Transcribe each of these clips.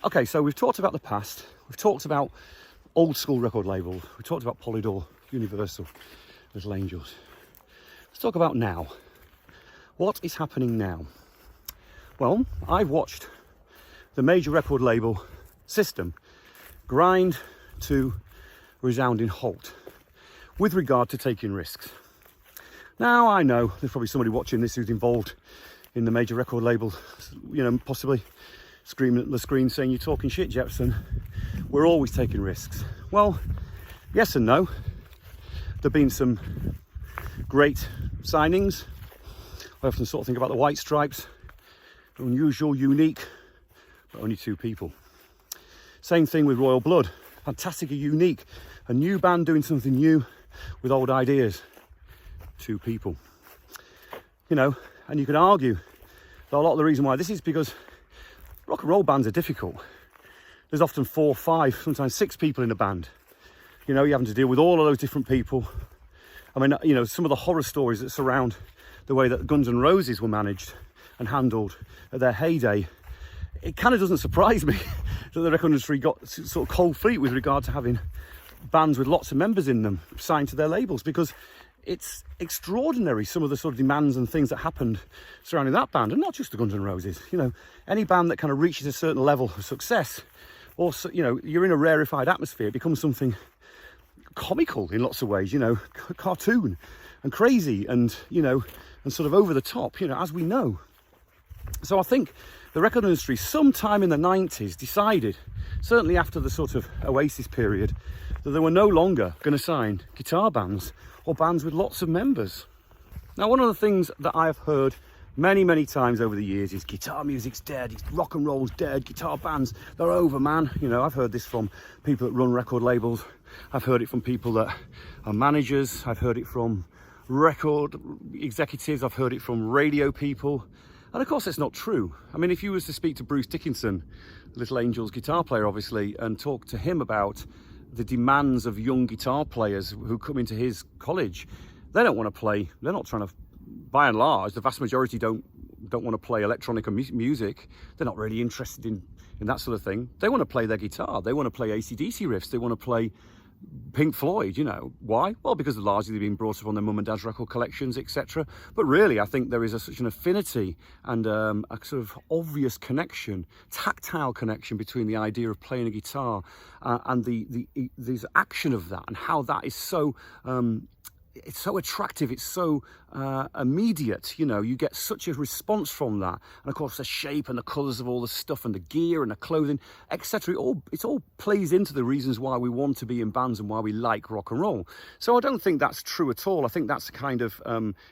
Okay, so we've talked about the past. We've talked about old school record labels. We talked about Polydor, Universal, Little Angels. Let's talk about now. What is happening now? Well, I've watched the major record label system grind to resounding halt with regard to taking risks. Now, I know there's probably somebody watching this who's involved in the major record label, possibly screaming at the screen saying, "You're talking shit, Jepson. We're always taking risks." Well, yes and no. There've been some great signings. I often sort of think about the White Stripes. Unusual, unique, but only 2 people. Same thing with Royal Blood. Fantastic, unique. A new band doing something new with old ideas. 2 people. And you could argue that a lot of the reason why this is because rock and roll bands are difficult. There's often 4, 5, sometimes 6 people in a band. You're having to deal with all of those different people. I mean, some of the horror stories that surround the way that Guns N' Roses were managed and handled at their heyday, it kind of doesn't surprise me that the record industry got sort of cold feet with regard to having bands with lots of members in them signed to their labels, because it's extraordinary some of the sort of demands and things that happened surrounding that band, and not just the Guns N' Roses. Any band that kind of reaches a certain level of success, or you're in a rarefied atmosphere, it becomes something comical in lots of ways, cartoon and crazy and and sort of over the top, as we know. So I think the record industry sometime in the 90s decided, certainly after the sort of Oasis period, that they were no longer going to sign guitar bands or bands with lots of members. Now, one of the things that I have heard many, many times over the years is guitar music's dead, rock and roll's dead, guitar bands, they're over, man. I've heard this from people that run record labels. I've heard it from people that are managers. I've heard it from record executives. I've heard it from radio people. And of course, it's not true. I mean, if you was to speak to Bruce Dickinson, Little Angels guitar player, obviously, and talk to him about the demands of young guitar players who come into his college, they don't want to play. They're not trying to, by and large, the vast majority don't want to play electronic music. They're not really interested in that sort of thing. They want to play their guitar. They want to play AC/DC riffs. They want to play Pink Floyd. Why? Well, because largely they've been brought up on their mum and dad's record collections, etc. But really, I think there is such an affinity and a sort of obvious connection, tactile connection between the idea of playing a guitar and the action of that, and how that is so it's so attractive, it's so immediate. You get such a response from that, and of course the shape and the colours of all the stuff and the gear and the clothing, etc. It all plays into the reasons why we want to be in bands and why we like rock and roll. So I don't think that's true at all. I think that's a kind of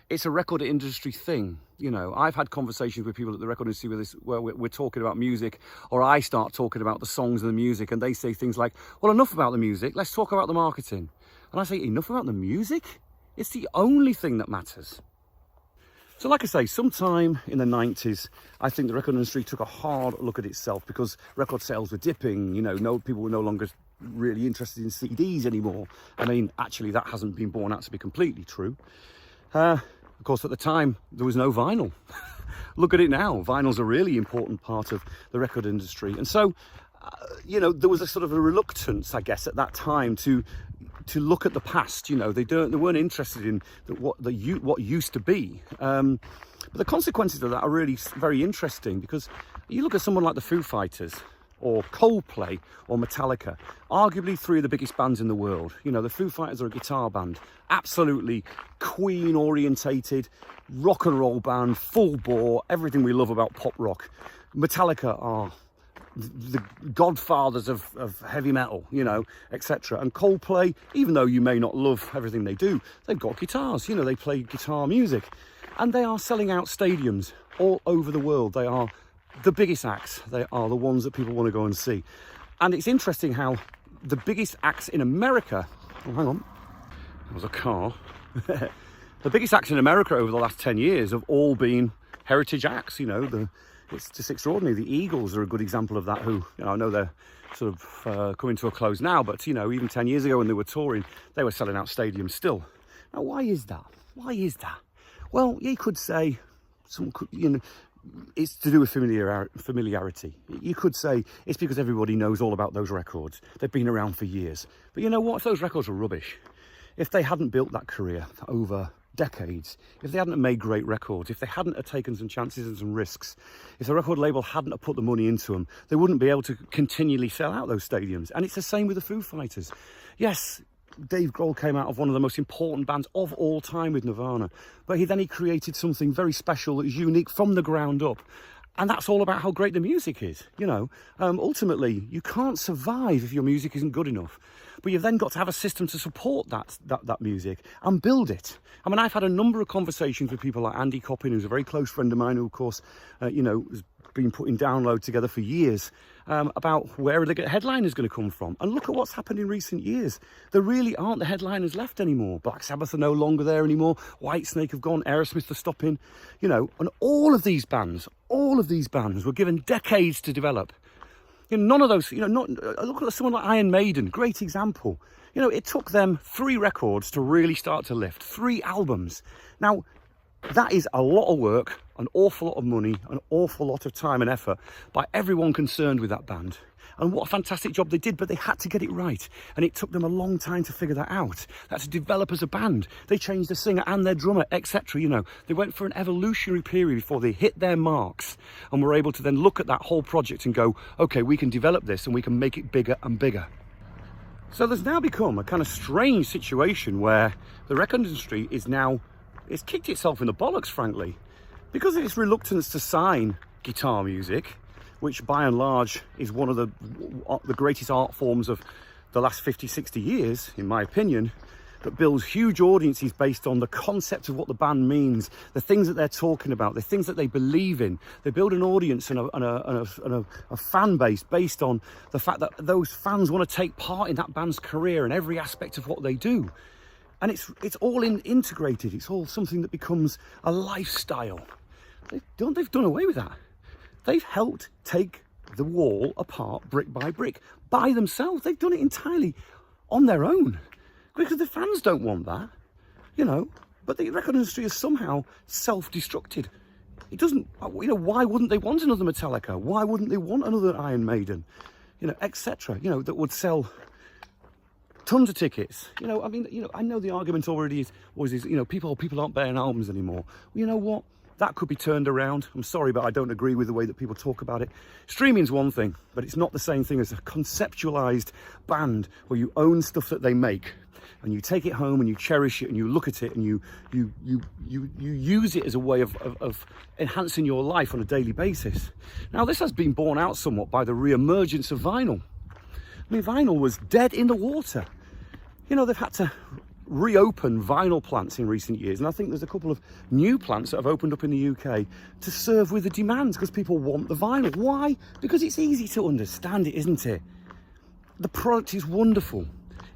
it's a record industry thing. I've had conversations with people at the record industry where we're talking about music, or I start talking about the songs and the music, and they say things like, "Well, enough about the music, let's talk about the marketing." And I say, "Enough about the music? It's the only thing that matters." So like I say, sometime in the 90s, I think the record industry took a hard look at itself, because record sales were dipping. People were no longer really interested in CDs anymore. I mean, actually, that hasn't been borne out to be completely true. Of course, at the time, there was no vinyl. Look at it now. Vinyl's a really important part of the record industry. And so, there was a sort of a reluctance, I guess, at that time to look at the past. They weren't interested in what used to be. But the consequences of that are really very interesting, because you look at someone like the Foo Fighters, or Coldplay, or Metallica, arguably 3 of the biggest bands in the world. The Foo Fighters are a guitar band, absolutely Queen orientated, rock and roll band, full bore, everything we love about pop rock. Metallica are the godfathers of heavy metal, etc. And Coldplay, even though you may not love everything they do, they've got guitars, they play guitar music, and they are selling out stadiums all over the world. They are the biggest acts. They are the ones that people want to go and see. And it's interesting how the biggest acts in America, oh, hang on, there was a car. The biggest acts in America over the last 10 years have all been heritage acts. It's just extraordinary. The Eagles are a good example of that, who, I know they're sort of coming to a close now, but, even 10 years ago when they were touring, they were selling out stadiums still. Now, why is that? Well, you could say, it's to do with familiarity. You could say it's because everybody knows all about those records. They've been around for years. But you know what? If those records were rubbish, if they hadn't built that career over decades, if they hadn't made great records, if they hadn't have taken some chances and some risks, if the record label hadn't have put the money into them, they wouldn't be able to continually sell out those stadiums. And it's the same with the Foo Fighters. Yes, Dave Grohl came out of one of the most important bands of all time with Nirvana, but he created something very special that is unique from the ground up. And that's all about how great the music is, you know. Ultimately, you can't survive if your music isn't good enough. But you've then got to have a system to support that music and build it. I mean, I've had a number of conversations with people like Andy Coppin, who's a very close friend of mine, who, of course, you know, has been putting Download together for years, about where the headliners going to come from. And look at what's happened in recent years. There really aren't the headliners left anymore. Black Sabbath are no longer there anymore. Whitesnake have gone. Aerosmith are stopping. You know, and all of these bands were given decades to develop. You know, none of those, you know, look at someone like Iron Maiden, great example. You know, it took them 3 records to really start to lift, 3 albums. Now, that is a lot of work, an awful lot of money, an awful lot of time and effort by everyone concerned with that band. And what a fantastic job they did, but they had to get it right. And it took them a long time to figure that out. That's to develop as a band. They changed the singer and their drummer, etc. You know, they went for an evolutionary period before they hit their marks and were able to then look at that whole project and go, okay, we can develop this and we can make it bigger and bigger. So there's now become a kind of strange situation where the record industry it's kicked itself in the bollocks, frankly, because of its reluctance to sign guitar music, which by and large is one of the greatest art forms of the last 50, 60 years, in my opinion, that builds huge audiences based on the concept of what the band means, the things that they're talking about, the things that they believe in. They build an audience and a fan base based on the fact that those fans want to take part in that band's career and every aspect of what they do. And it's all integrated. It's all something that becomes a lifestyle. They've done away with that. They've helped take the wall apart brick by brick by themselves. They've done it entirely on their own because the fans don't want that, you know. But the record industry is somehow self-destructed. It doesn't, you know, why wouldn't they want another Metallica? Why wouldn't they want another Iron Maiden? You know, etc. You know, that would sell tons of tickets. You know, I mean, you know, I know the argument already is, you know, people aren't buying albums anymore. Well, you know what? That could be turned around. I'm sorry, but I don't agree with the way that people talk about it. Streaming's one thing, but it's not the same thing as a conceptualized band where you own stuff that they make and you take it home and you cherish it and you look at it and you use it as a way of enhancing your life on a daily basis. Now, this has been borne out somewhat by the re-emergence of vinyl. I mean, vinyl was dead in the water. You know, they've had to reopen vinyl plants in recent years, and I think there's a couple of new plants that have opened up in the UK to serve with the demands because people want the vinyl. Why? Because it's easy to understand it, isn't it? The product is wonderful.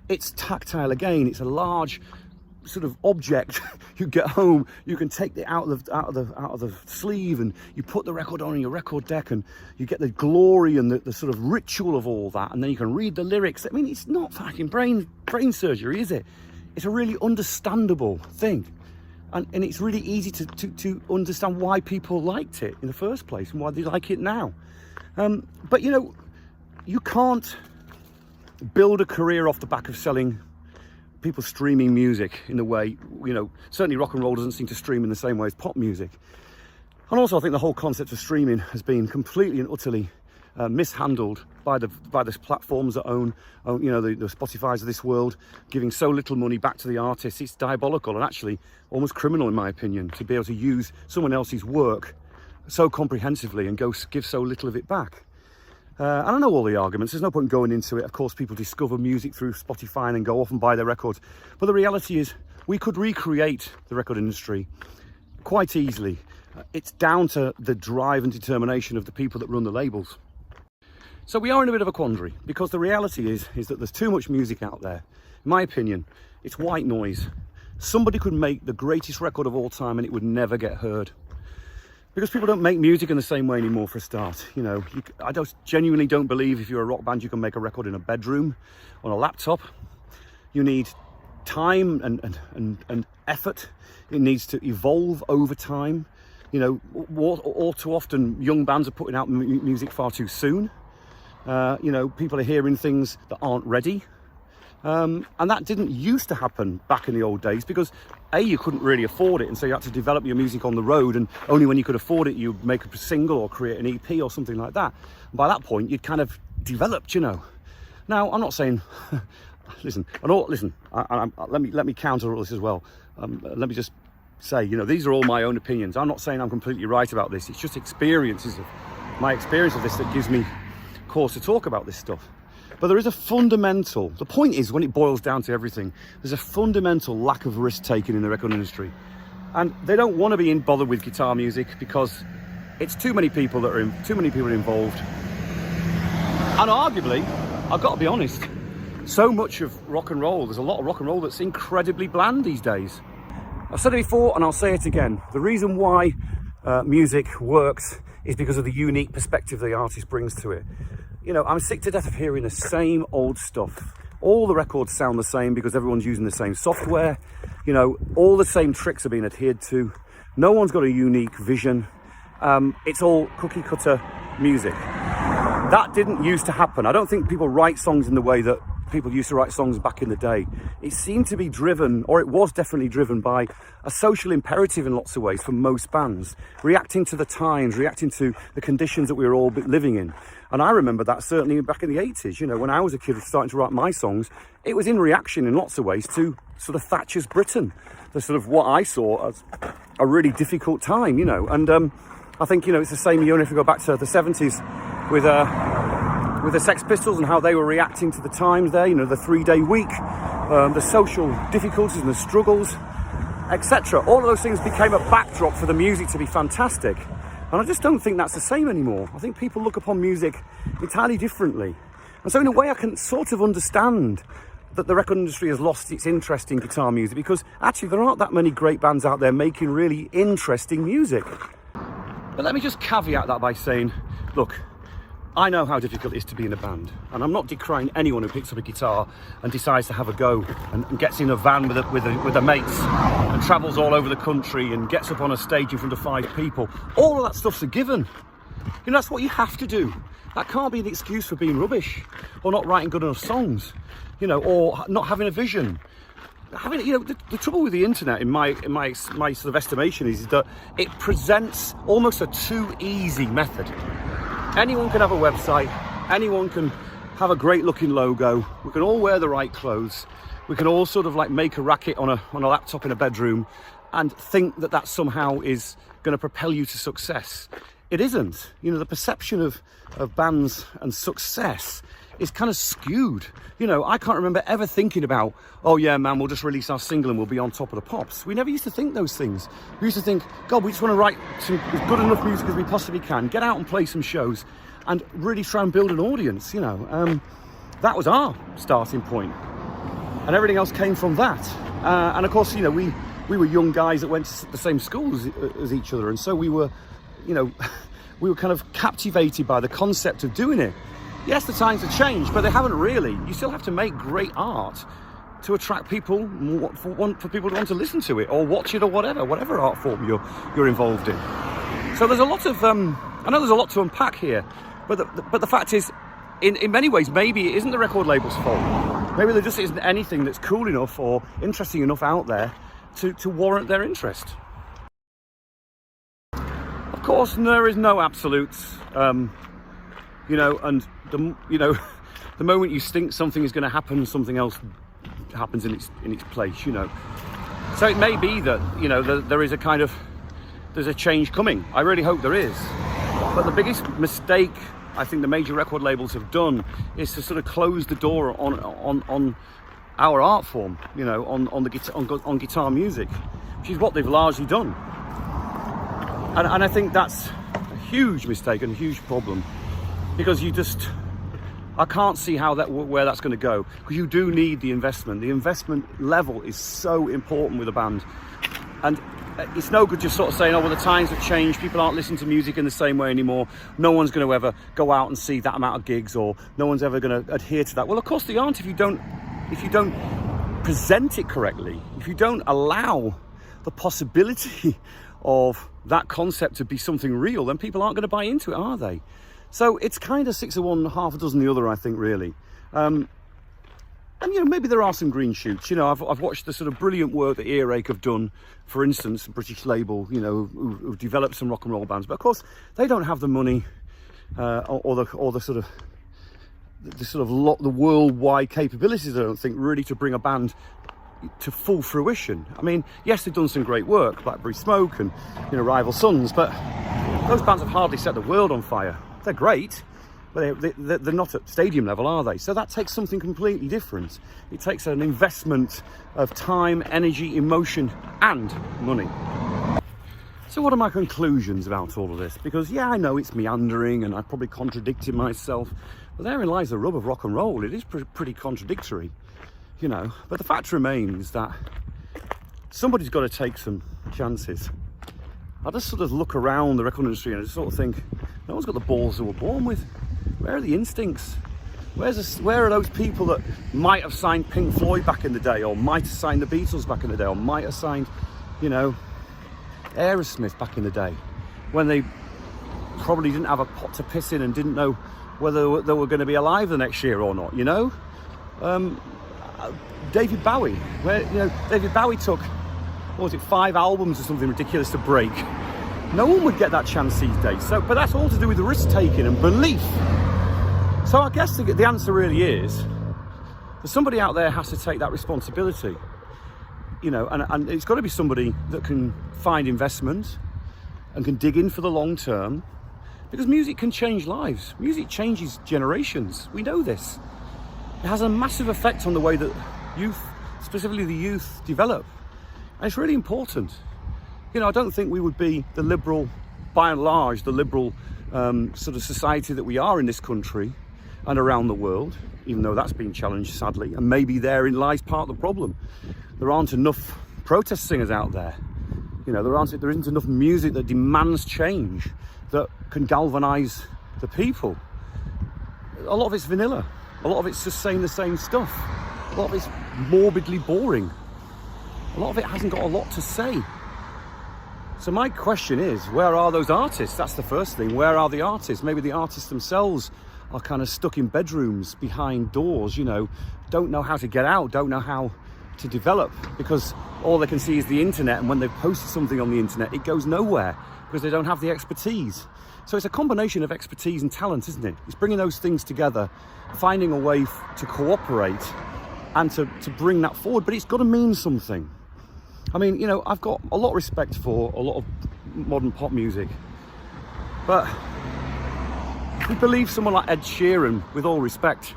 It's tactile again. It's a large sort of object. You get home, you can take it out of the sleeve, and you put the record on your record deck, and you get the glory and the sort of ritual of all that, and then you can read the lyrics. I mean, it's not fucking brain surgery, is it? It's a really understandable thing, and it's really easy to understand why people liked it in the first place and why they like it now. But you know, you can't build a career off the back of selling people streaming music in the way, you know, certainly rock and roll doesn't seem to stream in the same way as pop music. And also I think the whole concept of streaming has been completely and utterly mishandled by the platforms that own you know, the Spotifys of this world, giving so little money back to the artists. It's diabolical and actually almost criminal, in my opinion, to be able to use someone else's work so comprehensively and give so little of it back. And I know all the arguments, there's no point going into it. Of course, people discover music through Spotify and then go off and buy their records. But the reality is, we could recreate the record industry quite easily. It's down to the drive and determination of the people that run the labels. So we are in a bit of a quandary, because the reality is that there's too much music out there. In my opinion, it's white noise. Somebody could make the greatest record of all time and it would never get heard. Because people don't make music in the same way anymore, for a start. You know, I genuinely don't believe if you're a rock band you can make a record in a bedroom, on a laptop. You need time and effort. It needs to evolve over time. You know, all too often young bands are putting out music far too soon. You know, people are hearing things that aren't ready. And that didn't used to happen back in the old days because you couldn't really afford it, and so you had to develop your music on the road, and only when you could afford it you'd make a single or create an EP or something like that. And by that point you'd kind of developed, you know. Now I'm not saying listen, let me counter all this as well. Let me just say, you know, these are all my own opinions. I'm not saying I'm completely right about this. It's just my experience of this that gives me cause to talk about this stuff. But there is a fundamental, the point is, when it boils down to everything, there's a fundamental lack of risk taking in the record industry. And they don't want to be bothered with guitar music because it's too many people involved. And arguably, I've got to be honest, so much of rock and roll, there's a lot of rock and roll that's incredibly bland these days. I've said it before and I'll say it again. The reason why music works is because of the unique perspective the artist brings to it. You know, I'm sick to death of hearing the same old stuff. All the records sound the same because everyone's using the same software. You know, all the same tricks are being adhered to. No one's got a unique vision. It's all cookie cutter music. That didn't used to happen. I don't think people write songs in the way that people used to write songs back in the day. It seemed to be driven, or it was definitely driven, by a social imperative in lots of ways for most bands, reacting to the times, reacting to the conditions that we were all living in. And I remember that certainly back in the 80s, you know, when I was a kid starting to write my songs, it was in reaction in lots of ways to sort of Thatcher's Britain, the sort of what I saw as a really difficult time, you know. And I think, you know, it's the same, you know, if we go back to the 70s with the Sex Pistols and how they were reacting to the times there, you know, the 3-day week, the social difficulties and the struggles, etc. All of those things became a backdrop for the music to be fantastic. And I just don't think that's the same anymore. I think people look upon music entirely differently. And so in a way I can sort of understand that the record industry has lost its interest in guitar music, because actually there aren't that many great bands out there making really interesting music. But let me just caveat that by saying, look, I know how difficult it is to be in a band, and I'm not decrying anyone who picks up a guitar and decides to have a go and gets in a van with their mates and travels all over the country and gets up on a stage in front of 5 people. All of that stuff's a given. You know, that's what you have to do. That can't be an excuse for being rubbish or not writing good enough songs, you know, or not having a vision. You know, the trouble with the internet, in my sort of estimation, is that it presents almost a too easy method. Anyone can have a website, anyone can have a great looking logo, we can all wear the right clothes, we can all sort of like make a racket on a laptop in a bedroom and think that that somehow is going to propel you to success. It isn't. You know, the perception of bands and success is kind of skewed. You know, I can't remember ever thinking about, oh yeah man, we'll just release our single and we'll be on top of the pops. We never used to think those things. We used to think, God, we just want to write some good enough music as we possibly can, get out and play some shows and really try and build an audience, you know. That was our starting point, and everything else came from that. And of course, you know, we were young guys that went to the same school as each other, and so we were, you know, we were kind of captivated by the concept of doing it. Yes, the times have changed, but they haven't really. You still have to make great art to attract people, for people to want to listen to it or watch it or whatever art form you're involved in. So there's a lot of, I know there's a lot to unpack here, but the fact is, in many ways, maybe it isn't the record label's fault. Maybe there just isn't anything that's cool enough or interesting enough out there to warrant their interest. Of course, there is no absolutes. You know, and the moment you think something is going to happen, something else happens in its place. You know, so it may be that, you know, there is there's a change coming. I really hope there is. But the biggest mistake I think the major record labels have done is to sort of close the door on our art form. You know, on guitar music, which is what they've largely done. And I think that's a huge mistake and a huge problem. Because I can't see where that's going to go. Because you do need the investment. The investment level is so important with a band. And it's no good just sort of saying, oh, well, the times have changed. People aren't listening to music in the same way anymore. No one's going to ever go out and see that amount of gigs, or no one's ever going to adhere to that. Well, of course they aren't if you don't present it correctly. If you don't allow the possibility of that concept to be something real, then people aren't going to buy into it, are they? So it's kind of 6 of one, half a dozen the other, I think, really. And, you know, maybe there are some green shoots. You know, I've watched the sort of brilliant work that Earache have done, for instance, a British label, you know, who've developed some rock and roll bands. But of course, they don't have the money or the worldwide capabilities, I don't think, really to bring a band to full fruition. I mean, yes, they've done some great work, Blackberry Smoke and, you know, Rival Sons, but those bands have hardly set the world on fire. They're great, but they're not at stadium level, are they? So that takes something completely different. It takes an investment of time, energy, emotion, and money. So what are my conclusions about all of this? Because, yeah, I know it's meandering and I probably contradicted myself, but therein lies the rub of rock and roll. It is pretty contradictory, you know. But the fact remains that somebody's got to take some chances. I just sort of look around the record industry and I just sort of think, no one's got the balls they were born with. Where are the instincts? Where are those people that might have signed Pink Floyd back in the day, or might have signed the Beatles back in the day, or might have signed, you know, Aerosmith back in the day, when they probably didn't have a pot to piss in and didn't know whether they were going to be alive the next year or not, you know? David Bowie, David Bowie took, what was it, 5 albums or something ridiculous to break. No one would get that chance these days. So, but that's all to do with risk taking and belief. So I guess the answer really is that somebody out there has to take that responsibility, you know, and it's got to be somebody that can find investment and can dig in for the long term, because music can change lives. Music changes generations. We know this. It has a massive effect on the way that youth, specifically the youth, develop. And it's really important. You know, I don't think we would be the liberal, by and large, the liberal sort of society that we are in this country and around the world, even though that's been challenged, sadly. And maybe therein lies part of the problem. There aren't enough protest singers out there. You know, there isn't enough music that demands change, that can galvanise the people. A lot of it's vanilla. A lot of it's just saying the same stuff. A lot of it's morbidly boring. A lot of it hasn't got a lot to say. So my question is, where are those artists? That's the first thing. Where are the artists? Maybe the artists themselves are kind of stuck in bedrooms behind doors, you know, don't know how to get out, don't know how to develop, because all they can see is the internet, and when they've posted something on the internet, it goes nowhere because they don't have the expertise. So it's a combination of expertise and talent, isn't it? It's bringing those things together, finding a way to cooperate and to bring that forward, but it's got to mean something. I mean, you know, I've got a lot of respect for a lot of modern pop music, but if we believe someone like Ed Sheeran, with all respect,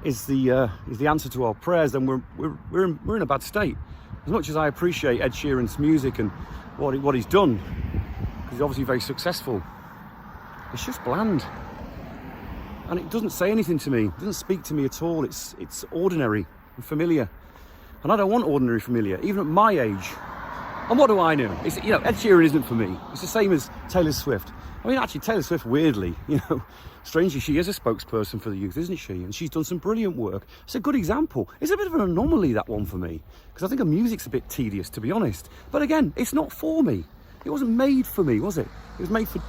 is the answer to our prayers, then we're in a bad state. As much as I appreciate Ed Sheeran's music and what he's done, because he's obviously very successful, it's just bland, and it doesn't say anything to me. It doesn't speak to me at all. It's ordinary and familiar. And I don't want ordinary familiar, even at my age. And what do I know? It's, you know, Ed Sheeran isn't for me. It's the same as Taylor Swift. I mean, actually, Taylor Swift, weirdly, you know, strangely, she is a spokesperson for the youth, isn't she? And she's done some brilliant work. It's a good example. It's a bit of an anomaly, that one, for me, because I think her music's a bit tedious, to be honest. But again, it's not for me. It wasn't made for me, was it? It was made for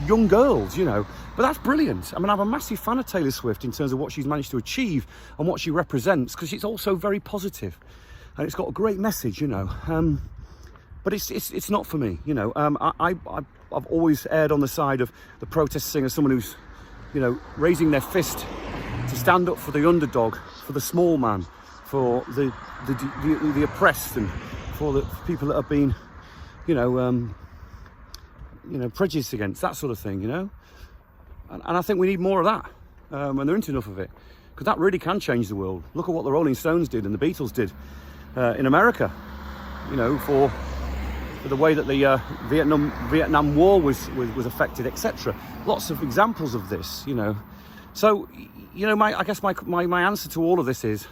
young girls, you know. But that's brilliant. I mean, I'm a massive fan of Taylor Swift in terms of what she's managed to achieve and what she represents, because it's also very positive and it's got a great message, you know. But it's not for me, you know. I've always erred on the side of the protest singer, someone who's, you know, raising their fist to stand up for the underdog, for the small man, for the oppressed, and for the people that have been, you know, prejudiced against, that sort of thing, you know. And I think we need more of that, and there isn't enough of it, because that really can change the world. Look at what the Rolling Stones did and the Beatles did in America, you know, for the way that the Vietnam War was affected, etc. Lots of examples of this, you know. So, you know, I guess my answer to all of this is,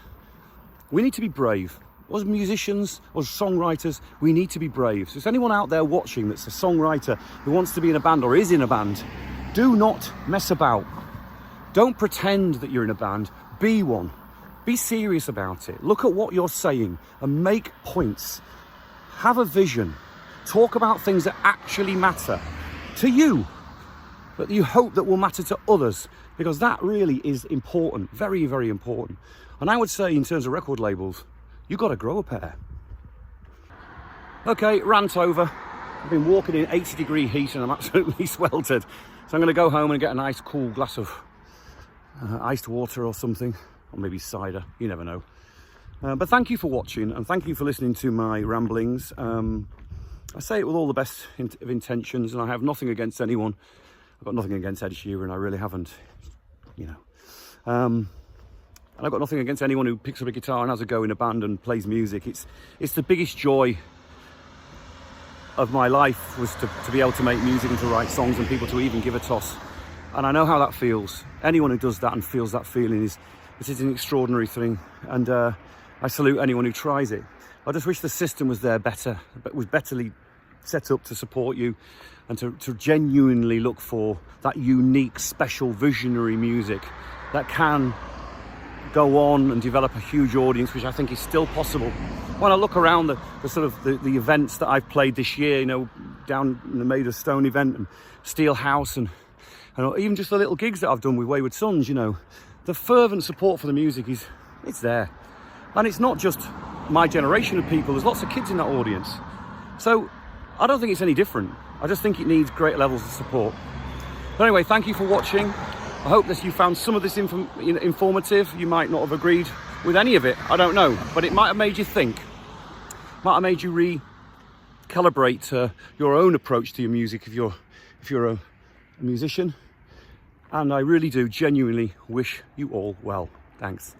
we need to be brave. As musicians, as songwriters, we need to be brave. So if anyone out there watching that's a songwriter who wants to be in a band or is in a band, do not mess about. Don't pretend that you're in a band. Be one. Be serious about it. Look at what you're saying and make points. Have a vision. Talk about things that actually matter to you, that you hope that will matter to others, because that really is important, very, very important. And I would say in terms of record labels, you've got to grow a pair. Okay, rant over. I've been walking in 80-degree heat and I'm absolutely sweltered. So I'm going to go home and get a nice cool glass of iced water or something, or maybe cider, you never know. But thank you for watching, and thank you for listening to my ramblings. I say it with all the best of intentions, and I have nothing against anyone. I've got nothing against Ed Sheeran, I really haven't, you know. And I've got nothing against anyone who picks up a guitar and has a go in a band and plays music. It's the biggest joy of my life, was to be able to make music and to write songs and people to even give a toss. And I know how that feels. Anyone who does that and feels that feeling is an extraordinary thing. And I salute anyone who tries it. I just wish the system was there better, but was betterly set up to support you and to genuinely look for that unique, special, visionary music that can go on and develop a huge audience, which I think is still possible. When I look around the sort of the events that I've played this year, you know, down in the Made of Stone event and Steel House, and even just the little gigs that I've done with Wayward Sons, you know, the fervent support for the music it's there. And it's not just my generation of people, there's lots of kids in that audience. So I don't think it's any different. I just think it needs great levels of support. But anyway, thank you for watching. I hope that you found some of this informative. You might not have agreed with any of it, I don't know, but it might have made you think. Might have made you recalibrate your own approach to your music if you're a musician. And I really do genuinely wish you all well. Thanks.